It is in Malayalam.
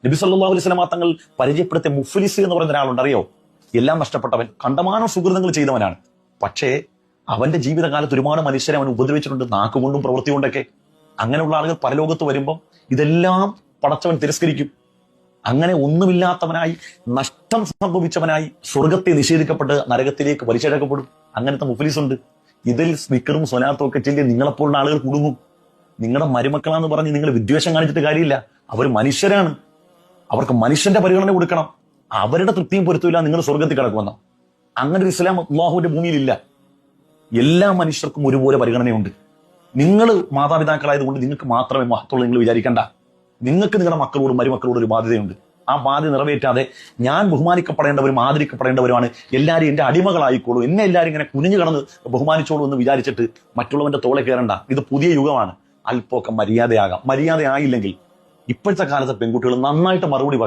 നബി സല്ലല്ലാഹു അലൈഹി വസല്ലം തങ്ങൾ പരിചയപ്പെടുത്തിയ മുഫ്ലിസ് എന്ന് പറയുന്ന ഒരാളുണ്ട്, അറിയോ? എല്ലാം നഷ്ടപ്പെട്ടവൻ, കണ്ടമാനം സുഹൃതങ്ങൾ ചെയ്തവനാണ്. പക്ഷേ അവന്റെ ജീവിതകാലത്ത് ഒരുപാട് മനുഷ്യരെ അവൻ ഉപദ്രവിച്ചിട്ടുണ്ട്, നാക്കുകൊണ്ടും പ്രവൃത്തി കൊണ്ടൊക്കെ. അങ്ങനെയുള്ള ആളുകൾ പരലോകത്ത് വരുമ്പം ഇതെല്ലാം പടച്ചവൻ തിരസ്കരിക്കും. അങ്ങനെ ഒന്നുമില്ലാത്തവനായി, നഷ്ടം സംഭവിച്ചവനായി, സ്വർഗത്തെ നിഷേധിക്കപ്പെട്ട് നരകത്തിലേക്ക് വലിച്ചഴക്കപ്പെടും. അങ്ങനത്തെ മുഫ്ലിസ് ഉണ്ട്. ഇതിൽ സ്പീക്കറും സ്വലാത്തും ഒക്കെ ചെല്ലി നിങ്ങളെപ്പോലുള്ള ആളുകൾ കുടുങ്ങും. നിങ്ങളുടെ മരുമക്കളാന്ന് പറഞ്ഞ് നിങ്ങൾ വിദ്വേഷം കാണിച്ചിട്ട് കാര്യമില്ല. അവർ മനുഷ്യരാണ്, അവർക്ക് മനുഷ്യന്റെ പരിഗണന കൊടുക്കണം. അവരുടെ തൃപ്തിയും പൊരുത്തമില്ല നിങ്ങൾ സ്വർഗത്തിൽ കിടക്കുമെന്ന. അങ്ങനെ ഒരു ഇസ്ലാം അല്ലാഹുവിന്റെ ഭൂമിയിലില്ല. എല്ലാ മനുഷ്യർക്കും ഒരുപോലെ പരിഗണനയുണ്ട്. നിങ്ങൾ മാതാപിതാക്കളായതുകൊണ്ട് നിങ്ങൾക്ക് മാത്രമേ മഹത്വമുള്ളൂ നിങ്ങൾ വിചാരിക്കണ്ട. നിങ്ങൾക്ക് നിങ്ങളുടെ മക്കളോടും മരുമക്കളോടും ഒരു ബാധ്യതയുണ്ട്. ആ ബാധ്യത നിറവേറ്റാതെ ഞാൻ ബഹുമാനിക്കപ്പെടേണ്ടവരും ആദരിക്കപ്പെടേണ്ടവരുമാണ്, എല്ലാവരും എന്റെ അടിമകളായിക്കോളൂ, എന്നെ എല്ലാവരും ഇങ്ങനെ കുനിഞ്ഞു കിടന്ന് ബഹുമാനിച്ചോളൂ എന്ന് വിചാരിച്ചിട്ട് മറ്റുള്ളവന്റെ തോളെ കയറണ്ട. ഇത് പുതിയ യുഗമാണ്. അല്പമൊക്കെ മര്യാദയാകാം. മര്യാദയായില്ലെങ്കിൽ ഇപ്പോഴത്തെ കാലത്തെ പെൺകുട്ടികൾ നന്നായിട്ട് മറുപടി പറയും.